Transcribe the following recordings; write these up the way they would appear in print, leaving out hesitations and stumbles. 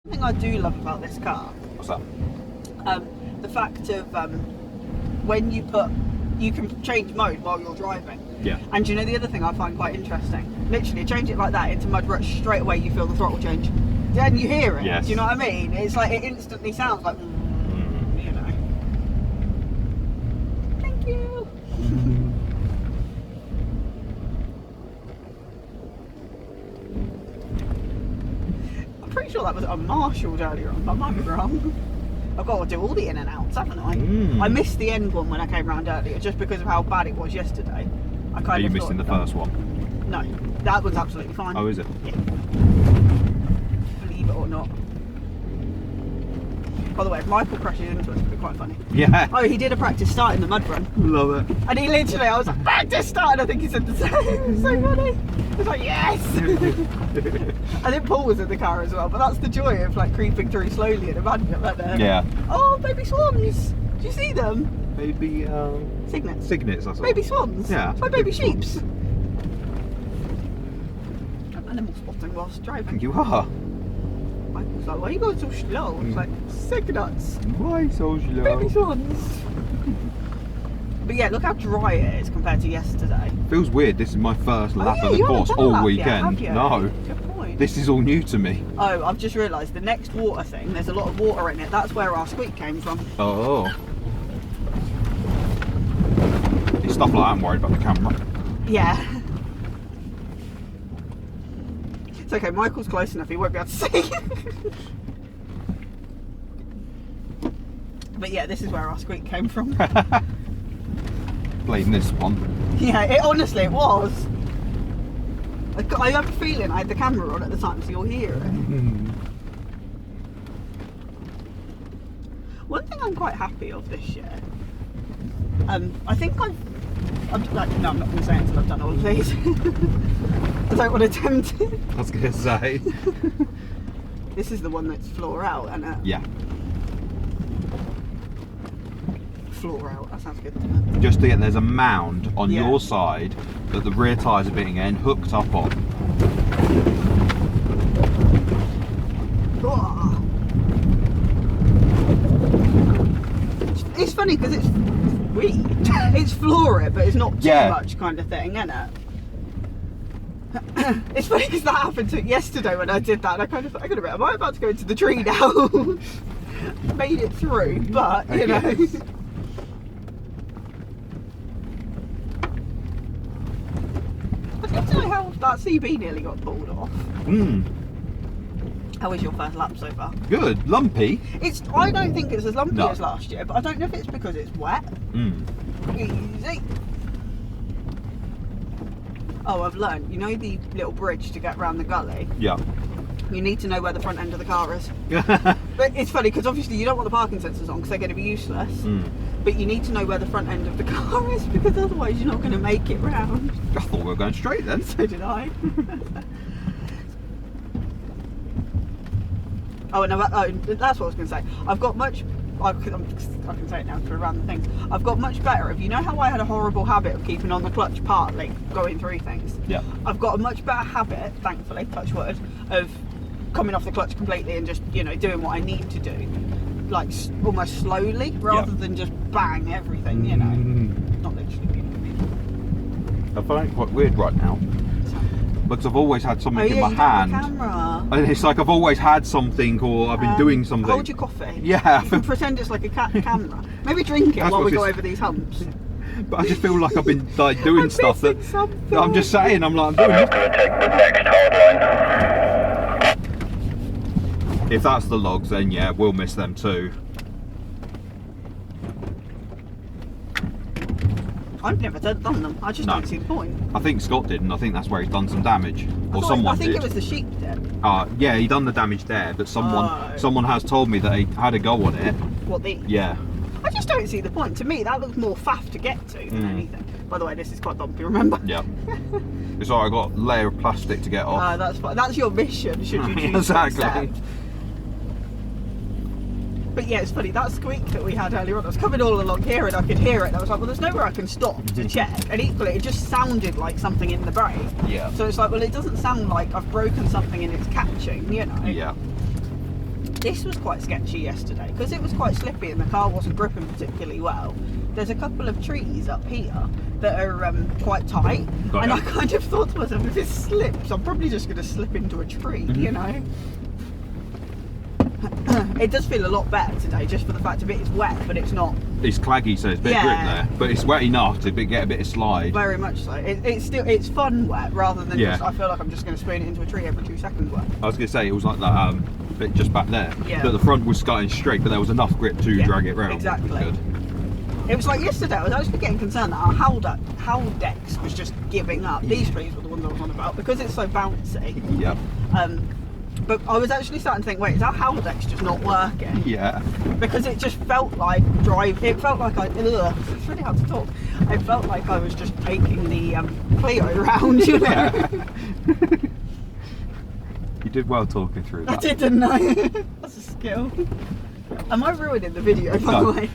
One thing I do love about this car, What's that? the fact of when you can change mode while you're driving. Yeah. And you know the other thing I find quite interesting? Literally, change it like that into mud rush, straight away you feel the throttle change. And you hear it. Yes. Do you know what I mean? It's like it instantly sounds like, you know. Thank you. I'm pretty sure that was unmarshalled earlier on, but I might be wrong. I've got to do all the in and outs, haven't I? I missed the end one when I came round earlier, just because of how bad it was yesterday. I kind Are you of missing the first one? No, that one's absolutely fine. Oh, is it? Yeah. Believe it or not. By the way, if Michael crashes into us, it'll be quite funny. Yeah. Oh, he did a practice start in the mud run. Love it. And he literally, I was like, practice start, and I think he said the same. It was so funny. I was like, yes! I think Paul was in the car as well, but that's the joy of like creeping through slowly in a mud run. Yeah. Oh, baby swans! Do you see them? Baby Cygnets. Cygnets, that's all. Baby swans? Yeah. My baby sheeps. Animal spotting whilst driving. You are. Michael's like, why are you going so slow? It's like, cygnets. Why so slow? Baby swans. But yeah, look how dry it is compared to yesterday. Feels weird. This is my first lap yeah, of the you haven't course done a all lap yet, weekend. have you? No. Good point. This is all new to me. Oh, I've just realised the next water thing, there's a lot of water in it. That's where our squeak came from. Oh. It's stuff like that I'm worried about the camera. Yeah. It's okay, Michael's close enough, he won't be able to see. But yeah, this is where our squeak came from. Blame this one. Yeah, honestly it was. I have a feeling I had the camera on at the time, so you'll hear it. One thing I'm quite happy of this year, I think I'm like, no, I'm not going to say it until I've done all of these. I don't want to tempt it. I was going to say. This is the one that's floor out, isn't it? Yeah. Floor out, that sounds good to me. Just to get, there's a mound on Yeah. your side that the rear tyres are being hooked up on. Oh. It's funny because it's weed. It's floor it, but it's not too much kind of thing, isn't it? It's funny because that happened to yesterday when I did that. And I kind of thought, hang on a minute, am I about to go into the tree now? Made it through, but you know. I'd love to know how that CB nearly got pulled off. How was your first lap so far? Good. Lumpy. I don't think it's as lumpy No. as last year, but I don't know if it's because it's wet. Easy. Oh, I've learned. You know the little bridge to get round the gully? Yeah. You need to know where the front end of the car is. But it's funny because obviously you don't want the parking sensors on because they're going to be useless. But you need to know where the front end of the car is because otherwise you're not going to make it round. I thought we were going straight then. So did I. Oh, no, that's what I was going to say. I've got much. I can say it now to random things. I've got much better of, you know how I had a horrible habit of keeping on the clutch partly, going through things? Yeah. I've got a much better habit, thankfully, touch wood, of coming off the clutch completely and just, you know, doing what I need to do. Like, almost slowly, rather than just bang everything, you know. Not literally, you know what I mean. I find it quite weird right now. Because I've always had something in my you hand. got the camera. And it's like I've always had something or I've been doing something. Hold your coffee. Yeah. You can pretend it's like a camera. Maybe drink it while we go over these humps. But I just feel like I've been like doing stuff that something. I'm just saying. I'm like, I'm doing I'm going to take the next hard line. If that's the logs, then yeah, we'll miss them too. I've never done them. I just don't see the point. I think Scott did, and I think that's where he's done some damage, or someone I think did. it was the sheep did. Yeah, he done the damage there, but someone has told me that he had a go on it. What the? Yeah. I just don't see the point. To me, that looks more faff to get to than anything. By the way, this is quite bumpy. Remember? Yeah. It's alright. I got a layer of plastic to get off. That's fine. That's your mission. Should you choose Exactly. to accept. But yeah, it's funny, that squeak that we had earlier on, I was coming all along here and I could hear it, and I was like, well, there's nowhere I can stop to check. And equally, it just sounded like something in the brake. Yeah. So it's like, well, it doesn't sound like I've broken something and it's catching, you know? Yeah. This was quite sketchy yesterday because it was quite slippy and the car wasn't gripping particularly well. There's a couple of trees up here that are quite tight, and I kind of thought to myself, if it slips, I'm probably just going to slip into a tree, you know. It does feel a lot better today, just for the fact of it is wet, but it's not. It's claggy, so it's a bit grip there, but it's wet enough to get a bit of slide. Very much so. It's fun wet rather than just. I feel like I'm just going to spoon it into a tree every 2 seconds wet. I was going to say it was like that bit just back there. Yeah. That the front was starting straight, but there was enough grip to drag it round. Exactly. Good. It was like yesterday. I was actually getting concerned that our Haldex was just giving up. These trees were the ones I was on about because it's so bouncy. Yep. But I was actually starting to think, wait, is our Haldex just not working? Yeah. Because it just felt like it felt like it's really hard to talk. It felt like I was just taking the Clio around, you know. Yeah. You did well talking through that. I did, didn't I? That's a skill. Am I ruining the video, by the way?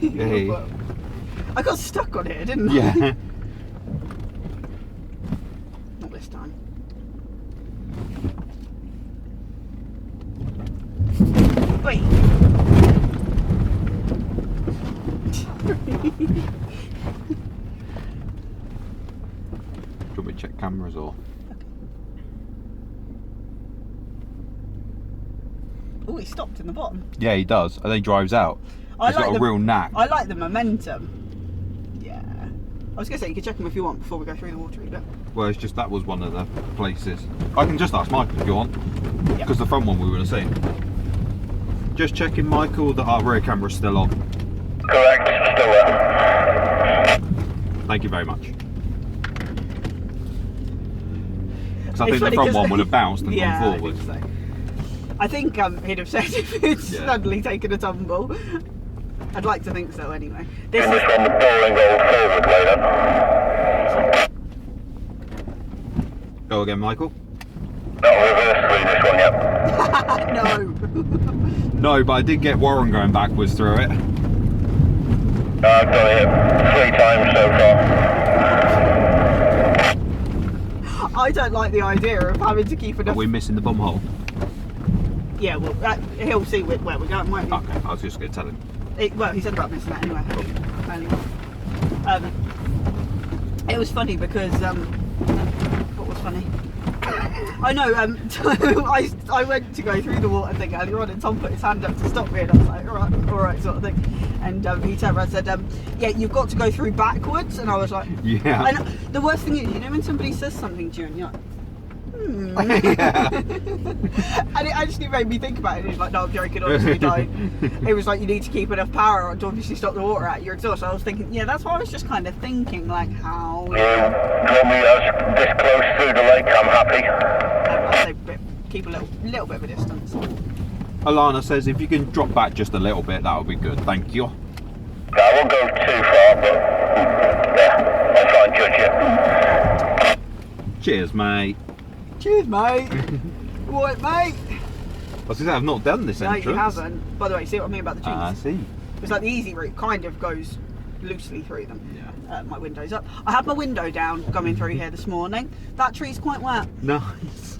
Hey. I got stuck on it, didn't I? Yeah. Not this time. Wait. Do you want me to check cameras or? Oh, he stopped in the bottom. Yeah, he does. And then he drives out. He's got a real knack. I like the momentum. Yeah. I was going to say, you can check them if you want before we go through the water a bit. Well, it's just that was one of the places. I can just ask Michael if you want. Because the front one we would have seen. Just checking, Michael, that our rear camera's still on. Correct, still there. Thank you very much. Because I think the front one would have bounced and gone forward. I think he'd have said if it's suddenly taken a tumble. I'd like to think so anyway. This Finish on the bowling goal forward later. Go again, Michael. No, reverse through this one, yep. No. No, but I did get Warren going backwards through it. I've done it 3 times so far. I don't like the idea of having to keep enough. Are we missing the bum hole? Yeah, well, he'll see where we're going, won't he? Okay, I was just going to tell him. Well, he said about missing that anyway. It was funny because what was funny? I know. I went to go through the water thing earlier on, and Tom put his hand up to stop me, and I was like, all right, sort of thing. And he turned around and said, yeah, you've got to go through backwards. And I was like, yeah. And the worst thing is, you know, when somebody says something to you, and you're like, Yeah. And it actually made me think about it. He's like, no, I'm joking, honestly, don't. It was like, you need to keep enough power to obviously stop the water at your exhaust. So I was thinking, yeah, that's why I was just kind of thinking, like, how. You want me this close through the lake? I'm happy. I'd say keep a little bit of a distance. Alana says if you can drop back just a little bit, that would be good. Thank you. I won't go too far, but yeah, I'll try and judge you. Cheers, mate. Cheers, mate. What, mate? I was going to say, I've not done this entrance. No, you haven't. By the way, see what I mean about the trees? I see. It's like the easy route kind of goes loosely through them. Yeah. My window's up. I had my window down coming through here this morning. That tree's quite wet. Nice.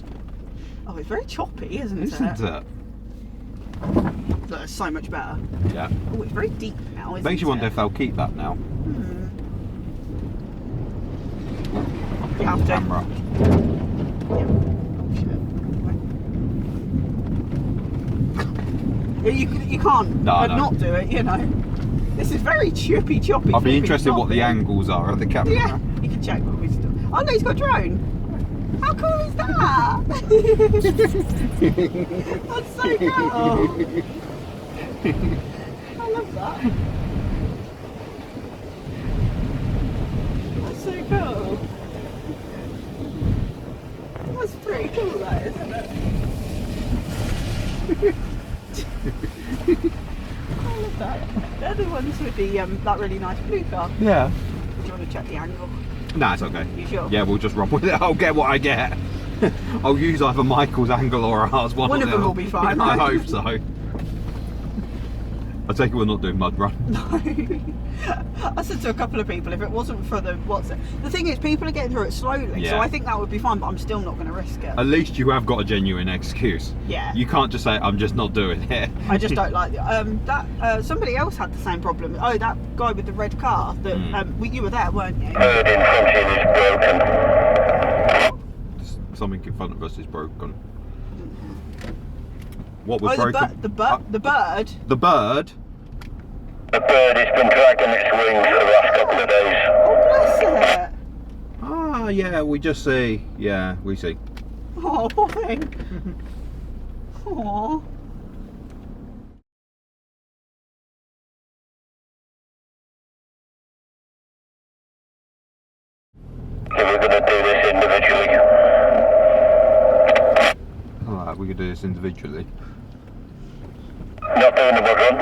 Oh, it's very choppy, isn't Isn't it? it? That's so much better. Yeah. Oh, it's very deep now, isn't it? Makes you wonder if they'll keep that now. You have to. Camera. Yeah. Oh, shit. You can't not do it, you know. This is very choppy. I'll be interested what the angles are of the camera. Yeah, you can check what we still. Oh no, he's got a drone. How cool is that? That's so cool. I love that. That's so cool. That's pretty cool, that, isn't it? I love that. They're the ones with the that really nice blue car. Yeah. Do you want to check the angle? Nah, it's okay. You sure? Yeah, we'll just run with it. I'll get what I get. I'll use either Michael's angle or ours. One of them will be fine. I hope so. I take it we're not doing mud run. No. I said to a couple of people, if it wasn't for the the thing is, people are getting through it slowly, so I think that would be fine, but I'm still not going to risk it. At least you have got a genuine excuse. Yeah. You can't just say, I'm just not doing it. I just don't like that. Somebody else had the same problem. Oh, that guy with the red car. That you were there, weren't you? Bird in front of you is broken. Something in front of us is broken. What was broken? The bird. The bird? The bird has been dragging its wings for the last couple of days. Oh, bless it. Ah, yeah, we just see. Yeah, we see. Oh, poor thing. Aww. So we're going to do this individually. Alright, we could do this individually. Not doing the mud run.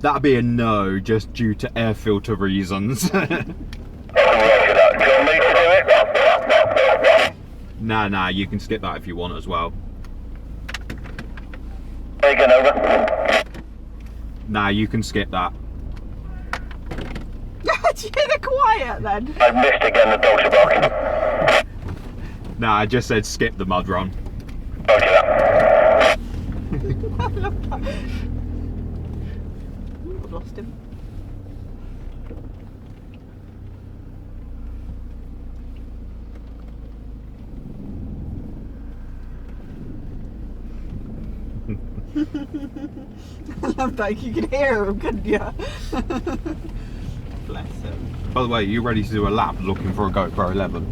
That'd be a no, just due to air filter reasons. Roger that. Do you want me to do it? Nah, you can skip that if you want as well. Taken over. Nah, you can skip that. Did you hear the quiet then? I've missed again, the dogs are barking. Nah, I just said skip the mud run. Roger that. I've lost him. I love that, you could hear him, couldn't you? Bless him. By the way, are you ready to do a lap looking for a GoPro 11?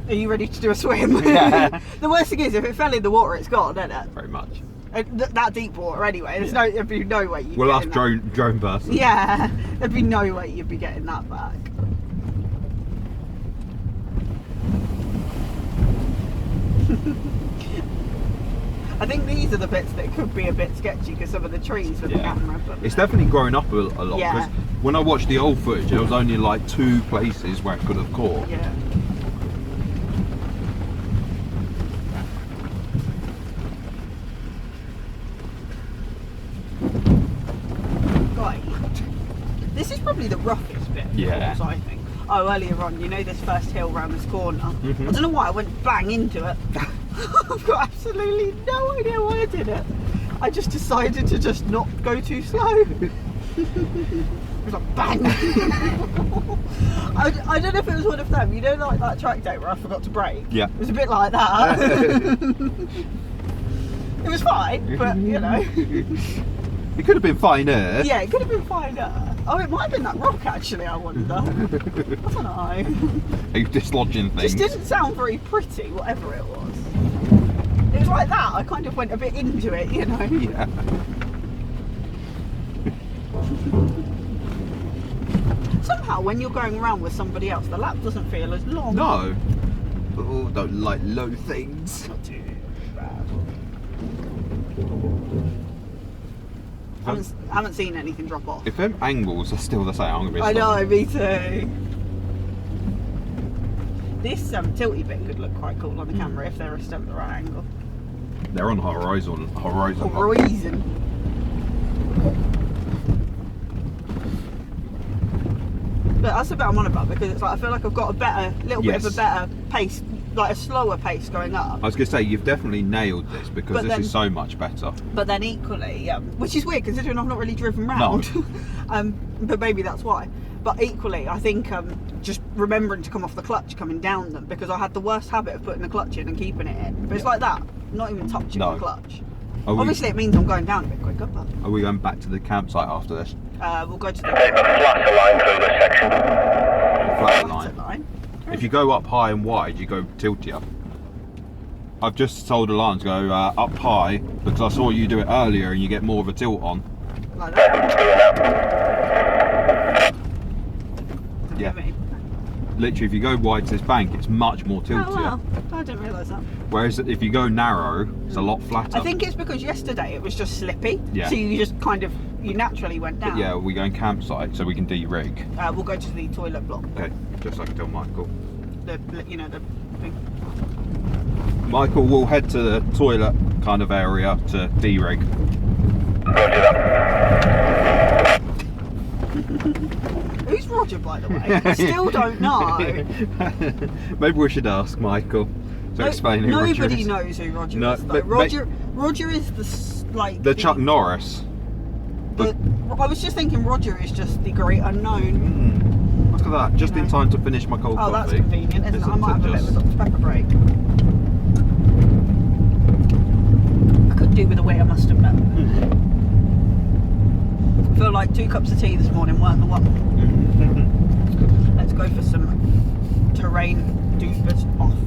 Are you ready to do a swim? Yeah. The worst thing is, if it fell in the water, it's gone, isn't it? Very much. That deep water, anyway. There'd be no way you'd We'll get ask drone person. Yeah, there'd be no way you'd be getting that back. I think these are the bits that could be a bit sketchy because some of the trees with the camera. But it's definitely grown up a lot. Yeah. Because when I watched the old footage, there was only like 2 places where it could have caught. Yeah. Right. This is probably the roughest bit. Yeah. Of course, I think. Oh, earlier on, you know this first hill round this corner? I don't know why I went bang into it. I've got absolutely no idea why I did it. I just decided to just not go too slow. It was like bang. I don't know if it was one of them. You know, like that track day where I forgot to brake? Yeah. It was a bit like that. It was fine, but you know. It could have been finer. Yeah, it could have been finer. Oh, it might have been that rock actually, I wonder. I don't know. Are you dislodging things? Just didn't sound very pretty, whatever it was. It was like that, I kind of went a bit into it, you know. Yeah. Somehow when you're going around with somebody else, the lap doesn't feel as long. No. Oh, don't like low things. Not too bad. Haven't seen anything drop off. If them angles are still the same, I'm gonna be I know, me too. This tilty bit could look quite cool on the camera if they're a similar angle. They're on horizon. Horizon. But that's the bit I'm on about because it's like I feel like I've got a better, little bit of a better pace, like a slower pace going up. I was gonna say you've definitely nailed this because this is so much better. But then equally, which is weird considering I've not really driven round. No. But maybe that's why. But equally, I think just remembering to come off the clutch coming down them because I had the worst habit of putting the clutch in and keeping it in. But it's like that, not even touching the clutch. Obviously, it means I'm going down a bit quicker. But are we going back to the campsite after this? We'll go to the Take the flatter line through this section. Flatter line. If you go up high and wide, you go tiltier. I've just told Alana to go up high because I saw you do it earlier and you get more of a tilt on. Like that. Doing that. Yeah. Literally, if you go wide to this bank, it's much more tiltier. Oh, wow. I didn't realise that. Whereas if you go narrow, it's a lot flatter. I think it's because yesterday it was just slippy. Yeah. So you just kind of, you naturally went down. But yeah, we're going campsite so we can de-rig. We'll go to the toilet block. Okay, just so I can tell Michael. The thing. Michael will head to the toilet kind of area to de-rig. Roger that. Who's Roger, by the way? I still don't know. Maybe we should ask Michael to explain who Roger is. Nobody knows who Roger No, is, though. but Roger is the Chuck Norris. I was just thinking Roger is just the great unknown. Look at that, just in time to finish my cold Oh, coffee. that's convenient, isn't it? I might have a bit of a Dr. Pepper break. I could do with a wee, I must admit. I feel like 2 cups of tea this morning weren't the one. Let's go for some terrain doofers off.